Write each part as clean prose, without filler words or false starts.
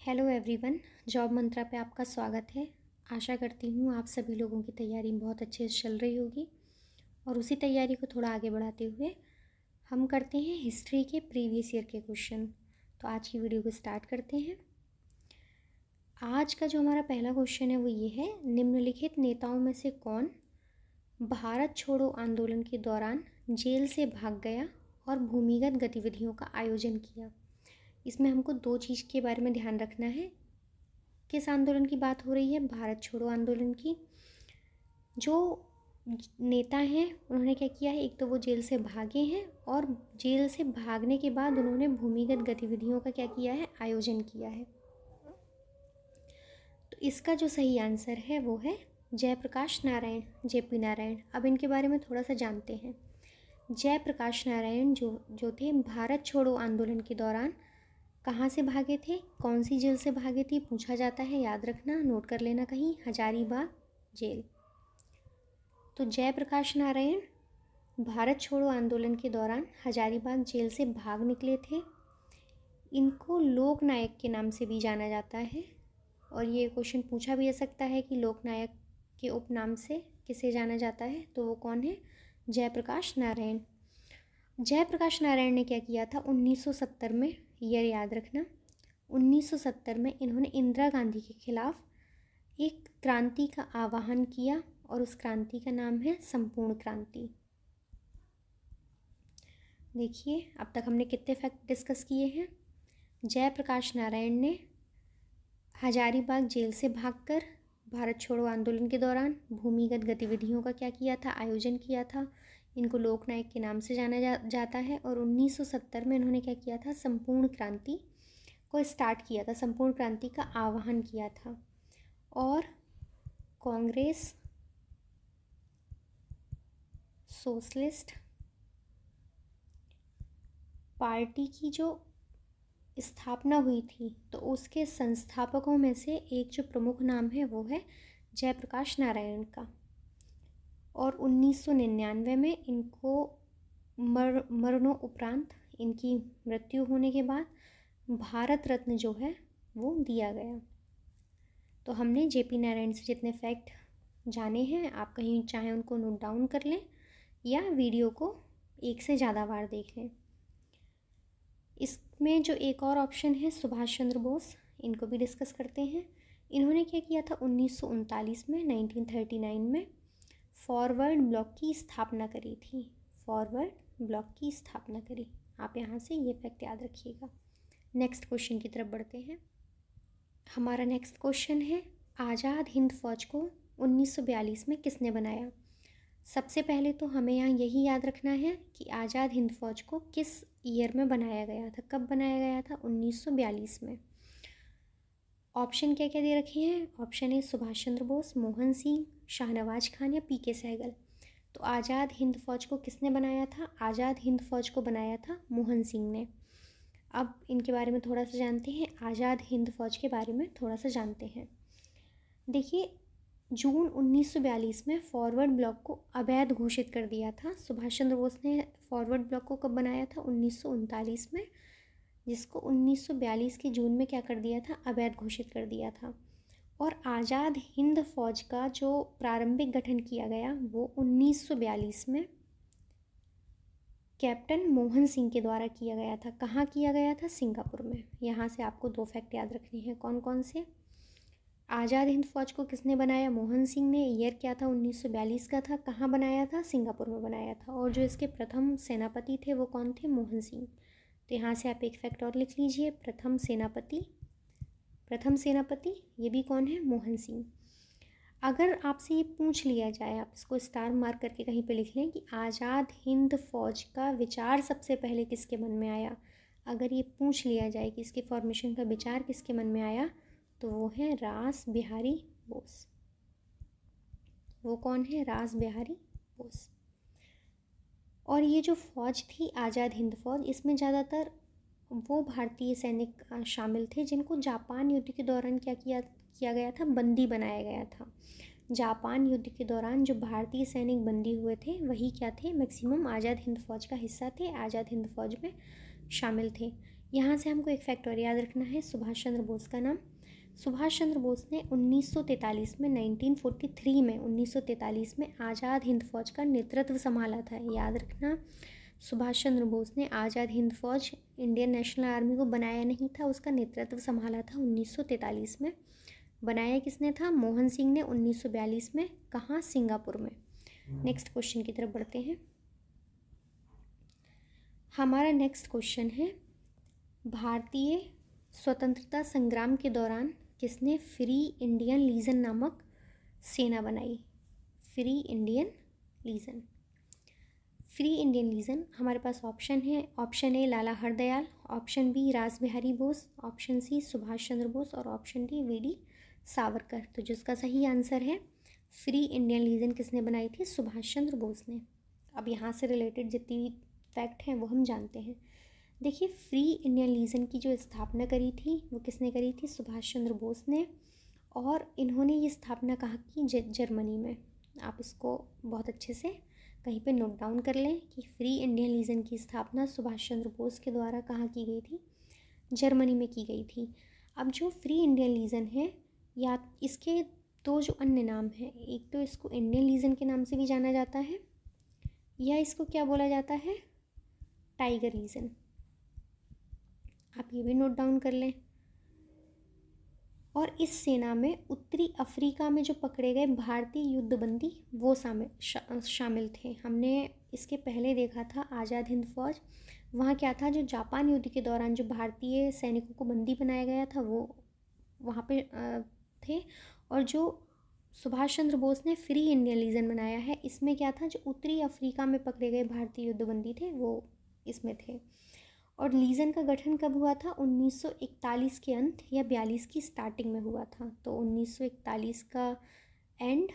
Hello everyone, job मंत्रा पे आपका स्वागत है। आशा करती हूँ आप सभी लोगों की तैयारी बहुत अच्छे से चल रही होगी और उसी तैयारी को थोड़ा आगे बढ़ाते हुए हम करते हैं हिस्ट्री के प्रीवियस ईयर के क्वेश्चन। तो आज की वीडियो को स्टार्ट करते हैं। आज का जो हमारा पहला क्वेश्चन है वो ये है, निम्नलिखित नेताओं में से कौन भारत छोड़ो आंदोलन के दौरान जेल से भाग गया और भूमिगत गतिविधियों का आयोजन किया। इसमें हमको दो चीज़ के बारे में ध्यान रखना है। किस आंदोलन की बात हो रही है? भारत छोड़ो आंदोलन की। जो नेता हैं उन्होंने क्या किया है, एक तो वो जेल से भागे हैं और जेल से भागने के बाद उन्होंने भूमिगत गतिविधियों का क्या किया है, आयोजन किया है। तो इसका जो सही आंसर है वो है जयप्रकाश नारायण, जेपी नारायण। अब इनके बारे में थोड़ा सा जानते हैं। जयप्रकाश नारायण जो थे, भारत छोड़ो आंदोलन के दौरान कहाँ से भागे थे, कौन सी जेल से भागे थे, पूछा जाता है, याद रखना, नोट कर लेना कहीं, हजारीबाग जेल। तो जयप्रकाश नारायण भारत छोड़ो आंदोलन के दौरान हजारीबाग जेल से भाग निकले थे। इनको लोक नायक के नाम से भी जाना जाता है और ये क्वेश्चन पूछा भी जा सकता है कि लोक नायक के उपनाम से किसे जाना जाता है, तो वो कौन है? जयप्रकाश नारायण। जयप्रकाश नारायण ने क्या किया था 1970 में, ईयर याद रखना, 1970 में इन्होंने इंदिरा गांधी के खिलाफ एक क्रांति का आह्वान किया और उस क्रांति का नाम है संपूर्ण क्रांति। देखिए अब तक हमने कितने फैक्ट डिस्कस किए हैं। जयप्रकाश नारायण ने हजारीबाग जेल से भागकर भारत छोड़ो आंदोलन के दौरान भूमिगत गतिविधियों का क्या किया था, आयोजन किया था। इनको लोक नायक के नाम से जाना जाता है और 1970 में इन्होंने क्या किया था, संपूर्ण क्रांति को स्टार्ट किया था, संपूर्ण क्रांति का आह्वान किया था। और कांग्रेस सोशलिस्ट पार्टी की जो स्थापना हुई थी तो उसके संस्थापकों में से एक जो प्रमुख नाम है वो है जयप्रकाश नारायण का। और 1999 में इनको मरणोपरांत, इनकी मृत्यु होने के बाद भारत रत्न जो है वो दिया गया। तो हमने जेपी नारायण से जितने फैक्ट जाने हैं, आप कहीं चाहे उनको नोट डाउन कर लें या वीडियो को एक से ज़्यादा बार देख लें। इसमें जो एक और ऑप्शन है सुभाष चंद्र बोस, इनको भी डिस्कस करते हैं। इन्होंने क्या किया था 1939 में, 1939 में फॉरवर्ड ब्लॉक की स्थापना करी थी, फॉरवर्ड ब्लॉक की स्थापना करी। आप यहाँ से ये फैक्ट याद रखिएगा। नेक्स्ट क्वेश्चन की तरफ बढ़ते हैं। हमारा नेक्स्ट क्वेश्चन है, आज़ाद हिंद फौज को 1942 में किसने बनाया? सबसे पहले तो हमें यहाँ यही याद रखना है कि आज़ाद हिंद फौज को किस ईयर में बनाया गया था, कब बनाया गया था? 1942 में। ऑप्शन क्या क्या दे रखे हैं? ऑप्शन है सुभाष चंद्र बोस, मोहन सिंह, शाहनवाज खान या पीके सहगल। तो आज़ाद हिंद फौज को किसने बनाया था? आज़ाद हिंद फौज को बनाया था मोहन सिंह ने। अब इनके बारे में थोड़ा सा जानते हैं, आज़ाद हिंद फौज के बारे में थोड़ा सा जानते हैं। देखिए, जून 1942 में फॉरवर्ड ब्लॉक को अवैध घोषित कर दिया था। सुभाष चंद्र बोस ने फॉरवर्ड ब्लॉक को कब बनाया था? 1939 में, जिसको 1942 के जून में क्या कर दिया था, अवैध घोषित कर दिया था। और आज़ाद हिंद फौज का जो प्रारंभिक गठन किया गया वो 1942 में कैप्टन मोहन सिंह के द्वारा किया गया था। कहाँ किया गया था? सिंगापुर में। यहाँ से आपको दो फैक्ट याद रखने हैं। कौन कौन से? आज़ाद हिंद फौज को किसने बनाया? मोहन सिंह ने। ईयर क्या था? 1942 का था। कहाँ बनाया था? सिंगापुर में बनाया था। और जो इसके प्रथम सेनापति थे वो कौन थे? मोहन सिंह। तो यहाँ से आप एक फैक्ट और लिख लीजिए, प्रथम सेनापति, प्रथम सेनापति ये भी कौन है? मोहन सिंह। अगर आपसे ये पूछ लिया जाए, आप इसको स्टार मार्क करके कहीं पे लिख लें कि आज़ाद हिंद फौज का विचार सबसे पहले किसके मन में आया, अगर ये पूछ लिया जाए कि इसके फॉर्मेशन का विचार किसके मन में आया, तो वो है रास बिहारी बोस। वो कौन है? रास बिहारी बोस। और ये जो फौज थी आज़ाद हिंद फौज, इसमें ज़्यादातर वो भारतीय सैनिक शामिल थे जिनको जापान युद्ध के दौरान क्या किया गया था, बंदी बनाया गया था। जापान युद्ध के दौरान जो भारतीय सैनिक बंदी हुए थे वही क्या थे, मैक्सिमम आज़ाद हिंद फौज का हिस्सा थे, आज़ाद हिंद फौज में शामिल थे। यहाँ से हमको एक फैक्ट और याद रखना है सुभाष चंद्र बोस का नाम। सुभाष चंद्र बोस ने 1943 में 1943 में 1943 में आज़ाद हिंद फौज का नेतृत्व संभाला था। याद रखना, सुभाष चंद्र बोस ने आज़ाद हिंद फौज, इंडियन नेशनल आर्मी को बनाया नहीं था, उसका नेतृत्व संभाला था 1943 में। बनाया किसने था? मोहन सिंह ने 1942 में। कहाँ? सिंगापुर में। नेक्स्ट क्वेश्चन की तरफ बढ़ते हैं। हमारा नेक्स्ट क्वेश्चन है, भारतीय स्वतंत्रता संग्राम के दौरान किसने फ्री इंडियन लीजन नामक सेना बनाई? Free Indian legion. Free Indian legion हमारे पास ऑप्शन है। Option A Lala Hardayal, option B Rash Behari Bose, option C Subhash Chandra Bose और ऑप्शन डी वी.डी. सावरकर। तो जिसका सही आंसर है फ्री इंडियन लीजन किसने बनाई थी? सुभाष चंद्र बोस ने। अब यहाँ से रिलेटेड जितनी भी फैक्ट हैं वो हम जानते हैं। देखिए, फ्री इंडियन लीजन की जो स्थापना करी थी वो किसने करी थी? सुभाष चंद्र बोस ने। और इन्होंने ये स्थापना कहाँ की? जर्मनी में। आप इसको बहुत अच्छे से कहीं पे नोट डाउन कर लें कि फ्री इंडियन लीजन की स्थापना सुभाष चंद्र बोस के द्वारा कहाँ की गई थी? जर्मनी में की गई थी। अब जो फ्री इंडियन लीजन है, या इसके दो जो अन्य नाम हैं, एक तो इसको इंडियन लीजन के नाम से भी जाना जाता है, या इसको क्या बोला जाता है? Tiger legion. आप ये भी नोट डाउन कर लें। और इस सेना में उत्तरी अफ्रीका में जो पकड़े गए भारतीय युद्धबंदी वो शामिल थे। हमने इसके पहले देखा था आज़ाद हिंद फौज। वहाँ क्या था, जो जापान युद्ध के दौरान जो भारतीय सैनिकों को बंदी बनाया गया था वो वहाँ पे थे। और जो सुभाष चंद्र बोस ने फ्री इंडियन लीजन बनाया है, इसमें क्या था, जो उत्तरी अफ्रीका में पकड़े गए भारतीय युद्धबंदी थे वो इसमें थे। और लीजन का गठन कब हुआ था? 1941 के अंत या 42 की स्टार्टिंग में हुआ था। तो 1941 का एंड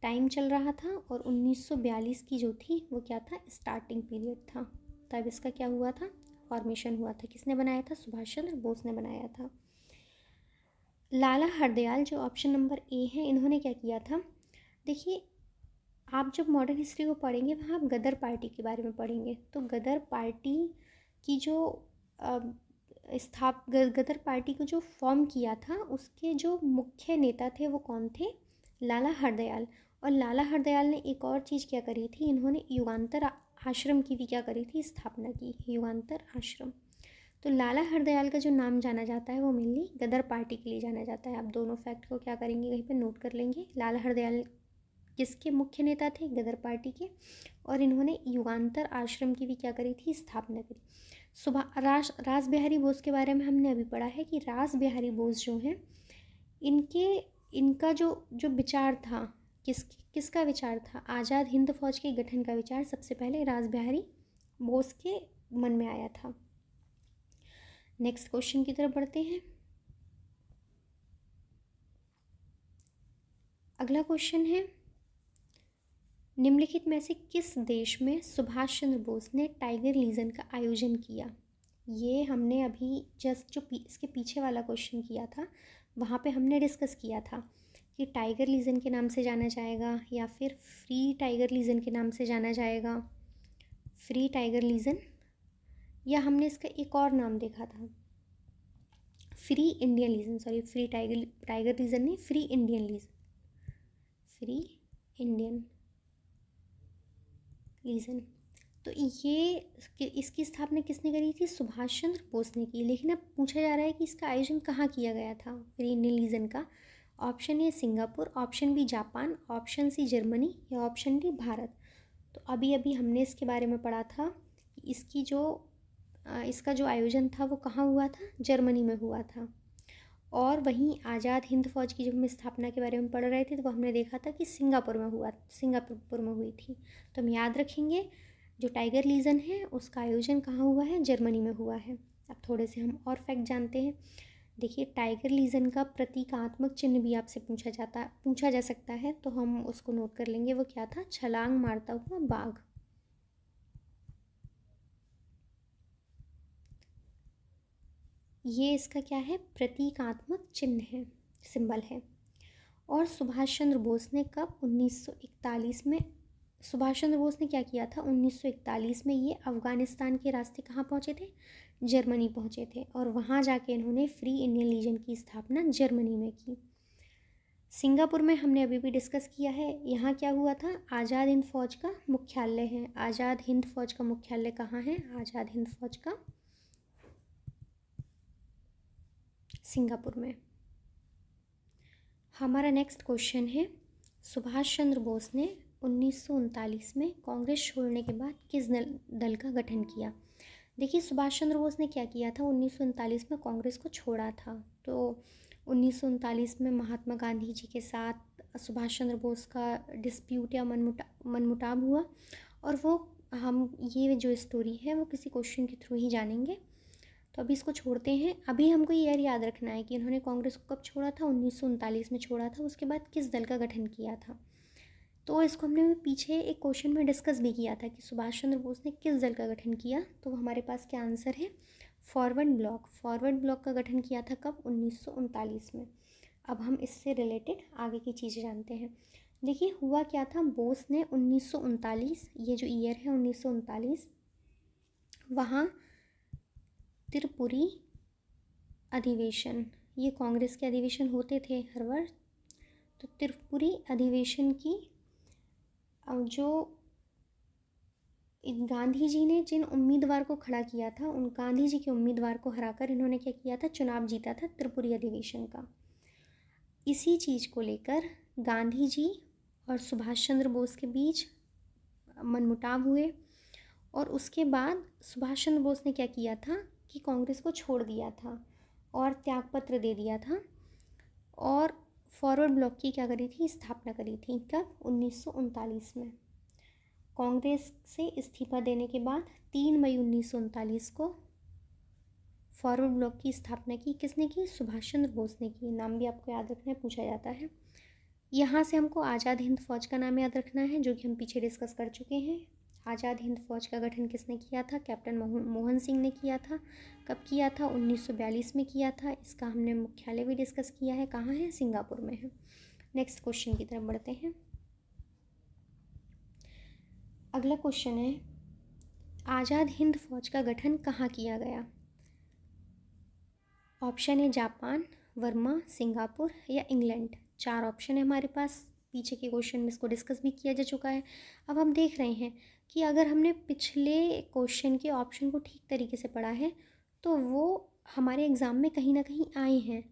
टाइम चल रहा था और 1942 की जो थी वो क्या था? स्टार्टिंग पीरियड था। तब इसका क्या हुआ था? फॉर्मेशन हुआ था। किसने बनाया था? सुभाष चंद्र बोस ने बनाया था। लाला हरदयाल जो ऑप्शन नंबर ए है, इन्होंने क्या किया था? देखिए, आप जब मॉडर्न हिस्ट्री को पढ़ेंगे वहाँ आप गदर पार्टी के बारे में पढ़ेंगे। तो गदर पार्टी की जो गदर पार्टी को जो फॉर्म किया था, उसके जो मुख्य नेता थे वो कौन थे? लाला हरदयाल। और लाला हरदयाल ने एक और चीज़ क्या करी थी? इन्होंने युगांतर आश्रम की भी क्या करी थी? स्थापना की, युगांतर आश्रम। तो लाला हरदयाल का जो नाम जाना जाता है वो मेनली गदर पार्टी के लिए जाना जाता है। आप दोनों फैक्ट को क्या करेंगे? कहीं पे नोट कर लेंगे। लाला हरदयाल किसके मुख्य नेता थे? गदर पार्टी के। और इन्होंने युगांतर आश्रम की भी क्या करी थी? स्थापना करी। रास बिहारी बोस के बारे में हमने अभी पढ़ा है कि रास बिहारी बोस जो हैं, इनका जो विचार था, किसका विचार था? आज़ाद हिंद फौज के गठन का विचार सबसे पहले रास बिहारी बोस के मन में आया था। नेक्स्ट क्वेश्चन की तरफ बढ़ते हैं। अगला क्वेश्चन है, निम्नलिखित में से किस देश में सुभाष चंद्र बोस ने टाइगर लीजन का आयोजन किया? ये हमने अभी जस्ट जो इसके पीछे वाला क्वेश्चन किया था वहाँ पे हमने डिस्कस किया था कि टाइगर लीजन के नाम से जाना जाएगा या फिर फ्री टाइगर लीजन के नाम से जाना जाएगा। फ्री टाइगर लीजन, या हमने इसका एक और नाम देखा था, free Indian legion. Sorry, free tiger legion नहीं, free Indian legion. Free Indian legion. तो ये इसकी स्थापना किसने करी थी? सुभाष चंद्र बोस ने की। लेकिन अब पूछा जा रहा है कि इसका आयोजन कहाँ किया गया था फ्री इंडियन लीजन का? Option A Singapore, option B Japan, option C Germany या ऑप्शन डी भारत। तो अभी अभी हमने इसके बारे में पढ़ा था कि इसका जो आयोजन था वो कहाँ हुआ था? जर्मनी में हुआ था। और वहीं आज़ाद हिंद फौज की जब हम स्थापना के बारे में पढ़ रहे थे तो हमने देखा था कि सिंगापुर में हुई थी। तो हम याद रखेंगे, जो टाइगर लीजन है उसका आयोजन कहाँ हुआ है? जर्मनी में हुआ है। अब थोड़े से हम और फैक्ट जानते हैं। देखिए, टाइगर लीजन का प्रतीकात्मक चिन्ह भी आपसे पूछा जा सकता है, तो हम उसको नोट कर लेंगे। वो क्या था? छलांग मारता हुआ बाघ। ये इसका क्या है? प्रतीकात्मक चिन्ह है, सिंबल है। और सुभाष चंद्र बोस ने कब? 1941 में सुभाष चंद्र बोस ने क्या किया था, 1941 में ये अफ़गानिस्तान के रास्ते कहाँ पहुँचे थे, जर्मनी पहुँचे थे, और वहाँ जाके इन्होंने फ्री इंडियन लीजन की स्थापना जर्मनी में की। सिंगापुर में हमने अभी भी डिस्कस किया है, यहाँ क्या हुआ था, आज़ाद हिंद फ़ौज का मुख्यालय है। आज़ाद हिंद फ़ौज का मुख्यालय कहाँ है, आज़ाद हिंद फ़ौज का सिंगापुर में। हमारा नेक्स्ट क्वेश्चन है, सुभाष चंद्र बोस ने 1939 में कांग्रेस छोड़ने के बाद किस दल का गठन किया। देखिए, सुभाष चंद्र बोस ने क्या किया था, 1939 में कांग्रेस को छोड़ा था। तो 1939 में महात्मा गांधी जी के साथ सुभाष चंद्र बोस का डिस्प्यूट या मनमुटाव हुआ, और वो हम ये जो स्टोरी है वो किसी क्वेश्चन के थ्रू ही जानेंगे। तो अभी इसको छोड़ते हैं। अभी हमको ये याद रखना है कि इन्होंने कांग्रेस को कब छोड़ा था, 1939 में छोड़ा था। उसके बाद किस दल का गठन किया था, तो इसको हमने पीछे एक क्वेश्चन में डिस्कस भी किया था कि सुभाष चंद्र बोस ने किस दल का गठन किया। तो हमारे पास क्या आंसर है, फॉरवर्ड ब्लॉक। फॉरवर्ड ब्लॉक का गठन किया था कब, 1939 में। अब हम इससे रिलेटेड आगे की चीज़ें जानते हैं। देखिए, हुआ क्या था, बोस ने 1939, ये जो ईयर है 1939, वहाँ त्रिपुरी अधिवेशन, ये कांग्रेस के अधिवेशन होते थे हर वर्ष। तो त्रिपुरी अधिवेशन की जो गांधी जी ने जिन उम्मीदवार को खड़ा किया था, उन गांधी जी के उम्मीदवार को हराकर इन्होंने क्या किया था, चुनाव जीता था त्रिपुरी अधिवेशन का। इसी चीज़ को लेकर गांधी जी और सुभाष चंद्र बोस के बीच मनमुटाव हुए, और उसके बाद सुभाष चंद्र बोस ने क्या किया था कि कांग्रेस को छोड़ दिया था और त्यागपत्र दे दिया था, और फॉरवर्ड ब्लॉक की क्या करी थी, स्थापना करी थी। कब, 1939 में। कांग्रेस से इस्तीफा देने के बाद 3 मई 1939 को फॉरवर्ड ब्लॉक की स्थापना की। किसने की, सुभाष चंद्र बोस ने की। नाम भी आपको याद रखना है, पूछा जाता है। यहाँ से हमको आज़ाद हिंद फ़ौज का नाम याद रखना है, जो कि हम पीछे डिस्कस कर चुके हैं। आज़ाद हिंद फ़ौज का गठन किसने किया था, कैप्टन मोहन सिंह ने किया था। कब किया था, 1942 में किया था। इसका हमने मुख्यालय भी डिस्कस किया है, कहाँ है, सिंगापुर में है। नेक्स्ट क्वेश्चन की तरफ बढ़ते हैं। अगला क्वेश्चन है, आज़ाद हिंद फ़ौज का गठन कहाँ किया गया। ऑप्शन है जापान, वर्मा, सिंगापुर या इंग्लैंड। 4 ऑप्शन है हमारे पास। पीछे के क्वेश्चन में इसको डिस्कस भी किया जा चुका है। अब हम देख रहे हैं कि अगर हमने पिछले क्वेश्चन के ऑप्शन को ठीक तरीके से पढ़ा है तो वो हमारे एग्ज़ाम में कहीं ना कहीं आए हैं।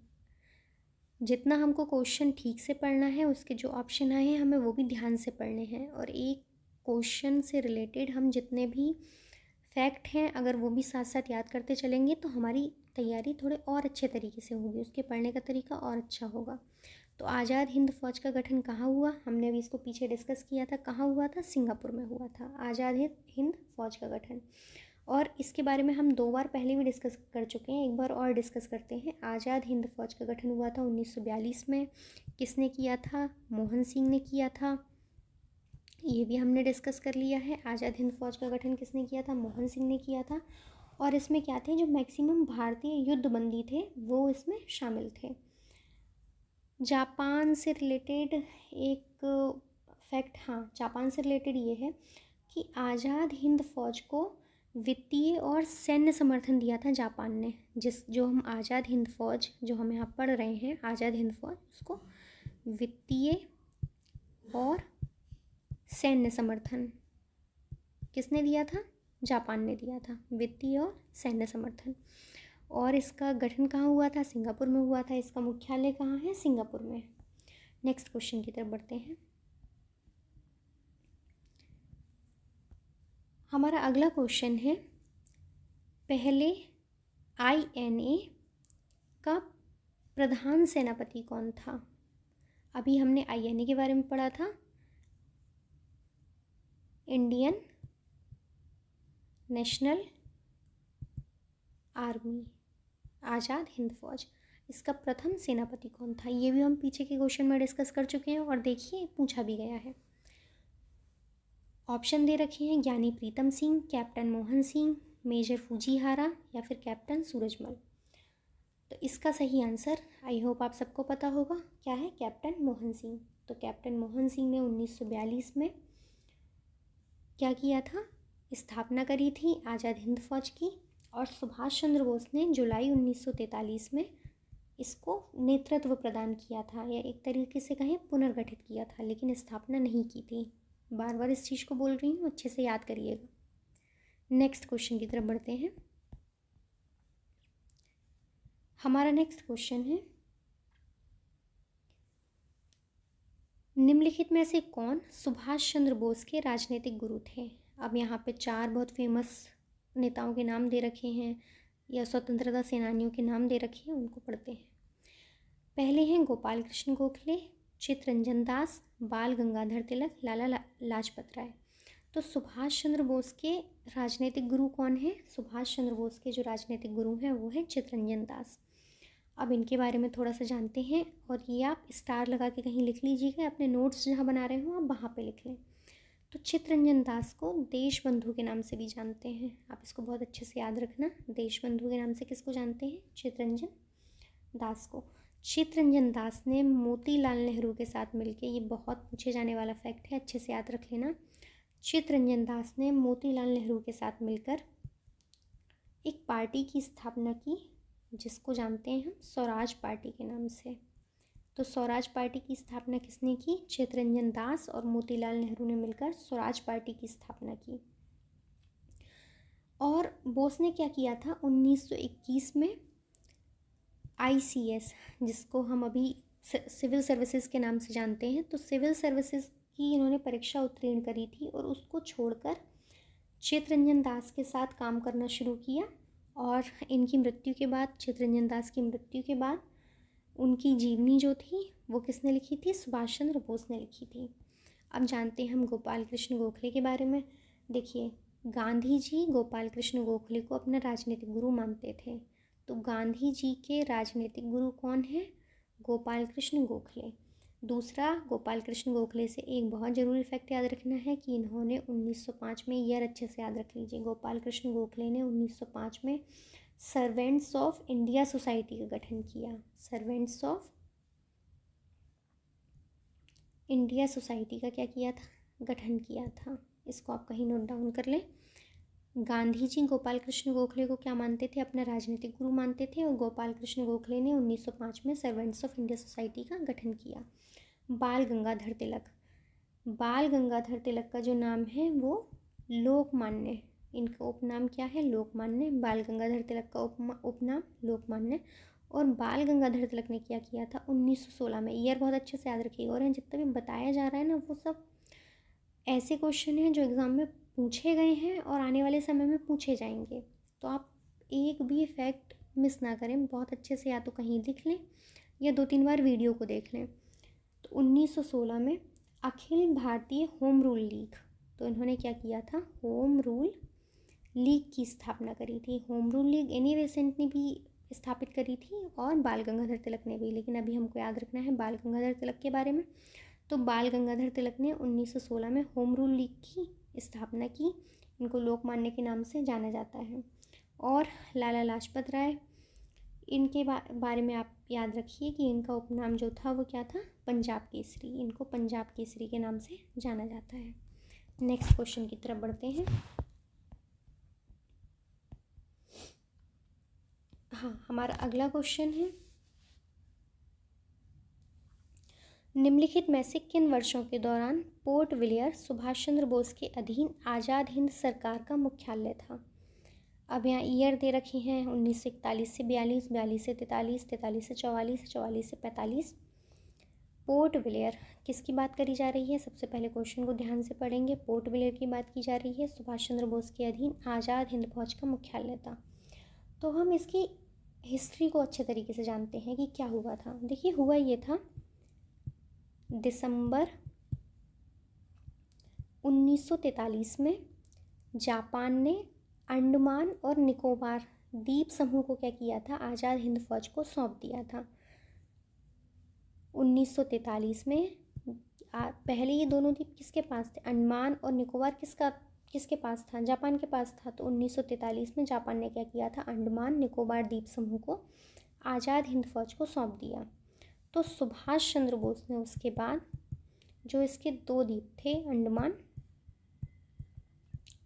जितना हमको क्वेश्चन ठीक से पढ़ना है, उसके जो ऑप्शन आए हैं हमें वो भी ध्यान से पढ़ने हैं, और एक क्वेश्चन से रिलेटेड हम जितने भी फैक्ट हैं अगर वो भी साथ साथ याद करते चलेंगे तो हमारी तैयारी थोड़े और अच्छे तरीके से होगी, उसके पढ़ने का तरीका और अच्छा होगा। तो आज़ाद हिंद फ़ौज का गठन कहाँ हुआ, हमने अभी इसको पीछे डिस्कस किया था, कहाँ हुआ था, सिंगापुर में हुआ था आज़ाद हिंद फ़ौज का गठन। और इसके बारे में हम 2 बार पहले भी डिस्कस कर चुके हैं, एक बार और डिस्कस करते हैं। आज़ाद हिंद फ़ौज का गठन हुआ था 1942 में। किसने किया था, मोहन सिंह ने किया था, ये भी हमने डिस्कस कर लिया है। आज़ाद हिंद फ़ौज का गठन किसने किया था, मोहन सिंह ने किया था। और इसमें क्या थे, जो मैक्सिमम भारतीय युद्धबंदी थे वो इसमें शामिल थे। जापान से रिलेटेड एक फैक्ट, हाँ, जापान से रिलेटेड ये है कि आज़ाद हिंद फ़ौज को वित्तीय और सैन्य समर्थन दिया था जापान ने। जो हम आज़ाद हिंद फ़ौज जो हम यहाँ पढ़ रहे हैं, आज़ाद हिंद फ़ौज, उसको वित्तीय और सैन्य समर्थन किसने दिया था, जापान ने दिया था, वित्तीय और सैन्य समर्थन। और इसका गठन कहाँ हुआ था, सिंगापुर में हुआ था। इसका मुख्यालय कहाँ है, सिंगापुर में। नेक्स्ट क्वेश्चन की तरफ बढ़ते हैं। हमारा अगला क्वेश्चन है, पहले INA का प्रधान सेनापति कौन था। अभी हमने INA के बारे में पढ़ा था, Indian national army, Azad Hind फ़ौज। इसका प्रथम सेनापति कौन था, ये भी हम पीछे के क्वेश्चन में डिस्कस कर चुके हैं, और देखिए पूछा भी गया है। ऑप्शन दे रखे हैं, ज्ञानी प्रीतम सिंह, कैप्टन मोहन सिंह, मेजर फूजीहारा या फिर कैप्टन सूरजमल। तो इसका सही आंसर आई होप आप सबको पता होगा, क्या है, कैप्टन मोहन सिंह। तो कैप्टन मोहन सिंह ने 1942 में क्या किया था, स्थापना करी थी आज़ाद हिंद फौज की। और सुभाष चंद्र बोस ने जुलाई 1943 में इसको नेतृत्व प्रदान किया था, या एक तरीके से कहें पुनर्गठित किया था, लेकिन स्थापना नहीं की थी। बार बार इस चीज़ को बोल रही हूँ, अच्छे से याद करिएगा। नेक्स्ट क्वेश्चन की तरफ बढ़ते हैं। हमारा नेक्स्ट क्वेश्चन है, निम्नलिखित में से कौन सुभाष चंद्र बोस के राजनीतिक गुरु थे। अब यहाँ पे 4 बहुत फेमस नेताओं के नाम दे रखे हैं, या स्वतंत्रता सेनानियों के नाम दे रखे हैं, उनको पढ़ते हैं। पहले हैं गोपाल कृष्ण गोखले, चित्तरंजन दास, बाल गंगाधर तिलक, लाला लाजपत राय। तो सुभाष चंद्र बोस के राजनीतिक गुरु कौन है। सुभाष चंद्र बोस के जो राजनीतिक गुरु हैं वो हैं चित्तरंजन दास। अब इनके बारे में थोड़ा सा जानते हैं, और ये आप स्टार लगा के कहीं लिख लीजिएगा, अपने नोट्स जहाँ बना रहे हो आप वहाँ पे लिख लें। तो चित्तरंजन दास को देश बंधु के नाम से भी जानते हैं, आप इसको बहुत अच्छे से याद रखना। देश बंधु के नाम से किसको जानते हैं, चित्तरंजन दास को। चित्तरंजन दास ने मोतीलाल नेहरू के साथ मिलकर, ये बहुत पूछे जाने वाला फैक्ट है, अच्छे से याद रख लेना। चित्तरंजन दास ने मोतीलाल नेहरू के साथ मिलकर एक पार्टी की स्थापना की, जिसको जानते हैं हम स्वराज पार्टी के नाम से। तो स्वराज पार्टी की स्थापना किसने की, चित्तरंजन दास और मोतीलाल नेहरू ने मिलकर स्वराज पार्टी की स्थापना की। और बोस ने क्या किया था, 1921 में ICS, जिसको हम अभी सिविल सर्विसेज के नाम से जानते हैं, तो सिविल सर्विसेज की इन्होंने परीक्षा उत्तीर्ण करी थी, और उसको छोड़कर चित्तरंजन दास के साथ काम करना शुरू किया। और इनकी मृत्यु के बाद, चित्तरंजन दास की मृत्यु के बाद, उनकी जीवनी जो थी वो किसने लिखी थी, सुभाष चंद्र बोस ने लिखी थी। अब जानते हैं हम गोपाल कृष्ण गोखले के बारे में। देखिए, गांधी जी गोपाल कृष्ण गोखले को अपना राजनीतिक गुरु मानते थे। तो गांधी जी के राजनीतिक गुरु कौन है, गोपाल कृष्ण गोखले। दूसरा, गोपाल कृष्ण गोखले से एक बहुत ज़रूरी फैक्ट याद रखना है कि इन्होंने 1905 में, ईयर अच्छे से याद रख लीजिए, गोपाल कृष्ण गोखले ने 1905 में सर्वेंट्स ऑफ इंडिया सोसाइटी का गठन किया। सर्वेंट्स ऑफ इंडिया सोसाइटी का क्या किया था, गठन किया था। इसको आप कहीं नोट डाउन कर लें। गांधी जी गोपाल कृष्ण गोखले को क्या मानते थे, अपना राजनीतिक गुरु मानते थे, और गोपाल कृष्ण गोखले ने 1905 में सर्वेंट्स ऑफ इंडिया सोसाइटी का गठन किया। बाल गंगाधर तिलक, बाल गंगाधर तिलक का जो नाम है वो लोकमान्य, इनका उपनाम क्या है, लोकमान्य। बाल गंगाधर तिलक का उपनाम लोकमान्य। और बाल गंगाधर तिलक ने क्या किया था, 1916 में, ईयर बहुत अच्छे से याद रखिएगा। और जितना भी बताया जा रहा है ना, वो सब ऐसे क्वेश्चन हैं जो एग्ज़ाम में पूछे गए हैं और आने वाले समय में पूछे जाएंगे। तो आप एक भी फैक्ट मिस ना करें, बहुत अच्छे से या तो कहीं लिख लें या 2-3 बार वीडियो को देख लें। तो 1916 में Akhil Bharatiya home rule league, तो इन्होंने क्या किया था, होम रूल लीग की स्थापना करी थी। Home rule league Annie Besant ने भी स्थापित करी थी, और बाल गंगाधर तिलक ने भी, लेकिन अभी हमको याद रखना है बाल गंगाधर तिलक के बारे में। तो बाल गंगाधर तिलक ने 1916 में होम रूल लीग की स्थापना की, इनको लोकमान्य के नाम से जाना जाता है। और लाला लाजपत राय, इनके बारे में आप याद रखिए कि इनका उपनाम जो था वो क्या था, पंजाब केसरी। इनको पंजाब केसरी के नाम से जाना जाता है। नेक्स्ट क्वेश्चन की तरफ बढ़ते हैं। हाँ, हमारा अगला क्वेश्चन है, निम्नलिखित में से किन वर्षों के दौरान पोर्ट विलियर सुभाष चंद्र बोस के अधीन आज़ाद हिंद सरकार का मुख्यालय था। अब यहाँ ईयर दे रखे हैं, 1941 से 42, 42 से 43, 43 से 44, 44 से 45। पोर्ट विलियर किसकी बात करी जा रही है, सबसे पहले क्वेश्चन को ध्यान से पढ़ेंगे। पोर्ट विलियर की बात की जा रही है, सुभाष चंद्र बोस के अधीन आज़ाद हिंद फौज का मुख्यालय था। तो हम इसकी हिस्ट्री को अच्छे तरीके से जानते हैं कि क्या हुआ था। देखिए, हुआ ये था, दिसंबर 1943 में जापान ने अंडमान और निकोबार द्वीप समूह को क्या किया था, आज़ाद हिंद फौज को सौंप दिया था। 1943 में पहले ये दोनों द्वीप किसके पास थे, अंडमान और निकोबार किसके पास था, जापान के पास था। तो 1943 में जापान ने क्या किया था, अंडमान निकोबार द्वीप समूह को आज़ाद हिंद फौज को सौंप दिया। तो सुभाष चंद्र बोस ने उसके बाद जो इसके 2 द्वीप थे, अंडमान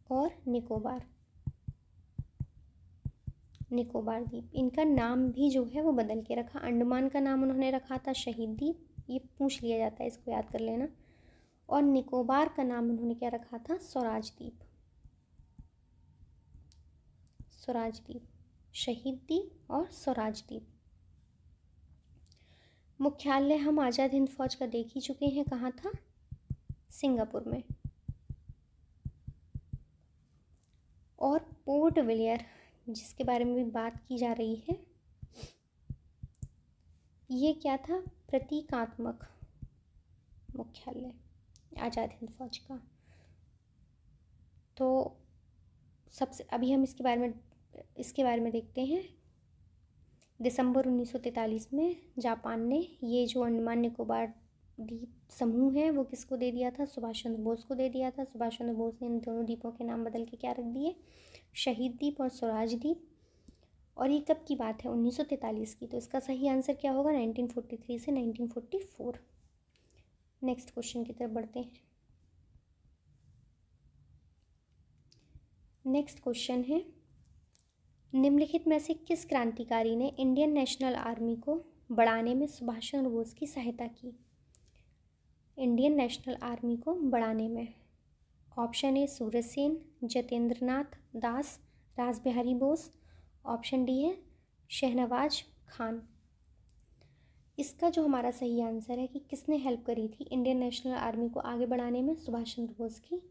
और निकोबार द्वीप। इनका नाम भी जो है वो बदल के रखा। अंडमान का नाम उन्होंने रखा था शहीद द्वीप, ये पूछ लिया जाता है, इसको याद कर लेना। और निकोबार का नाम उन्होंने क्या रखा था? स्वराज द्वीप। स्वराज द्वीप, शहीद द्वीप और स्वराज द्वीप। मुख्यालय हम आज़ाद हिंद फौज का देख ही चुके हैं, कहाँ था? सिंगापुर में। और पोर्ट विलियर जिसके बारे में भी बात की जा रही है, ये क्या था? प्रतीकात्मक मुख्यालय आज़ाद हिंद फौज का। तो सबसे अभी हम इसके बारे में देखते हैं। दिसंबर 1943 में जापान ने ये जो अंडमान निकोबार द्वीप समूह है वो किसको दे दिया था? सुभाष चंद्र बोस को दे दिया था। सुभाष चंद्र बोस ने इन दोनों द्वीपों के नाम बदल के क्या रख दिए? शहीद द्वीप और स्वराज द्वीप। और ये कब की बात है? 1943 की। तो इसका सही आंसर क्या होगा? 1943 से 1944। नेक्स्ट क्वेश्चन की तरफ बढ़ते हैं। नेक्स्ट क्वेश्चन है, निम्नलिखित में से किस क्रांतिकारी ने इंडियन नेशनल आर्मी को बढ़ाने में सुभाष चंद्र बोस की सहायता की? इंडियन नेशनल आर्मी को बढ़ाने में ऑप्शन ए सूरज सेन, जतेंद्रनाथ दास, रास बिहारी बोस। ऑप्शन डी है शहनवाज खान। इसका जो हमारा सही आंसर है कि किसने हेल्प करी थी इंडियन नेशनल आर्मी को आगे बढ़ाने में सुभाष चंद्र बोस की,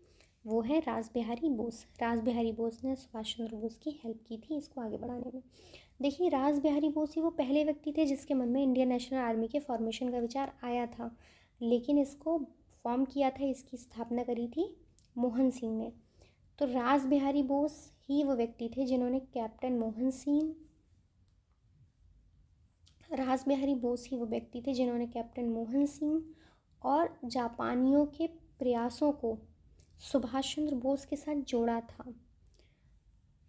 वो है रास बिहारी बोस। रास बिहारी बोस ने सुभाष चंद्र बोस की हेल्प की थी इसको आगे बढ़ाने में। देखिए, रास बिहारी बोस ही वो पहले व्यक्ति थे जिसके मन में इंडियन नेशनल आर्मी के फॉर्मेशन का विचार आया था, लेकिन इसको फॉर्म किया था, इसकी स्थापना करी थी मोहन सिंह ने। तो रास बिहारी बोस ही वो व्यक्ति थे जिन्होंने रास बिहारी बोस ही वो व्यक्ति थे जिन्होंने कैप्टन मोहन सिंह और जापानियों के प्रयासों को सुभाष चंद्र बोस के साथ जोड़ा था।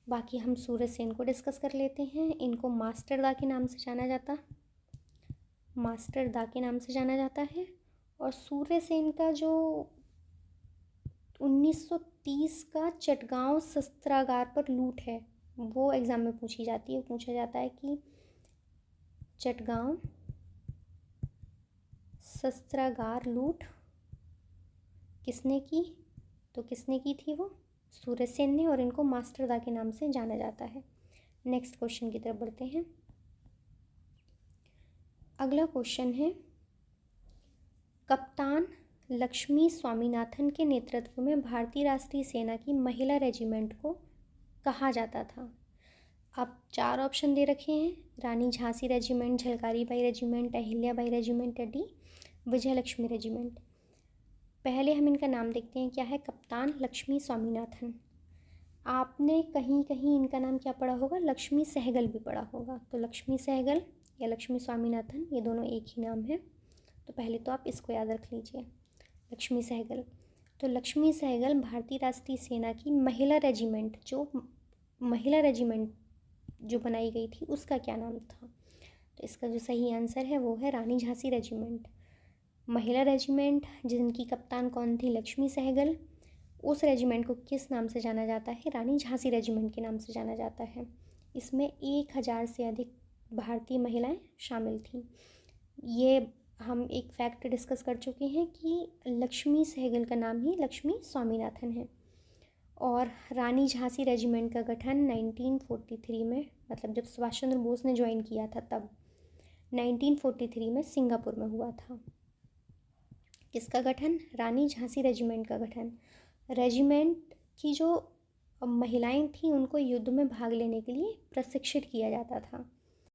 बाकी हम सूरज सेन को डिस्कस कर लेते हैं। इनको मास्टर दा के नाम से जाना जाता है। और सूर्य सेन का जो 1930 का चटगांव शस्त्रागार पर लूट है वो एग्ज़ाम में पूछा जाता है कि चटगांव शस्त्रागार लूट किसने की? तो किसने की थी वो? सूरज सेन ने, और इनको मास्टर दा के नाम से जाना जाता है। नेक्स्ट क्वेश्चन की तरफ बढ़ते हैं। अगला क्वेश्चन है, कप्तान लक्ष्मी स्वामीनाथन के नेतृत्व में भारतीय राष्ट्रीय सेना की महिला रेजिमेंट को कहा जाता था? अब 4 ऑप्शन दे रखे हैं, Rani Jhansi regiment, Jhalkari Bai regiment, Ahilya Bai regiment, डी विजय लक्ष्मी रेजिमेंट। पहले हम इनका नाम देखते हैं, क्या है? कप्तान लक्ष्मी स्वामीनाथन। आपने कहीं कहीं इनका नाम क्या पढ़ा होगा? लक्ष्मी सहगल भी पढ़ा होगा। तो लक्ष्मी सहगल या लक्ष्मी स्वामीनाथन, ये दोनों एक ही नाम है। तो पहले तो आप इसको याद रख लीजिए, लक्ष्मी सहगल। तो लक्ष्मी सहगल भारतीय राष्ट्रीय सेना की महिला रेजिमेंट जो बनाई गई थी उसका क्या नाम था? तो इसका जो सही आंसर है वो है रानी झांसी रेजिमेंट। महिला रेजिमेंट जिनकी कप्तान कौन थी? लक्ष्मी सहगल। उस रेजिमेंट को किस नाम से जाना जाता है? रानी झांसी रेजिमेंट के नाम से जाना जाता है। इसमें 1000 से अधिक भारतीय महिलाएं शामिल थीं। ये हम एक फैक्ट डिस्कस कर चुके हैं कि लक्ष्मी सहगल का नाम ही लक्ष्मी स्वामीनाथन है। और रानी झांसी रेजिमेंट का गठन 1943 में, मतलब जब सुभाष चंद्र बोस ने ज्वाइन किया था तब 1943 में सिंगापुर में हुआ था। किसका गठन? रानी झांसी रेजिमेंट का गठन। रेजिमेंट की जो महिलाएं थीं उनको युद्ध में भाग लेने के लिए प्रशिक्षित किया जाता था।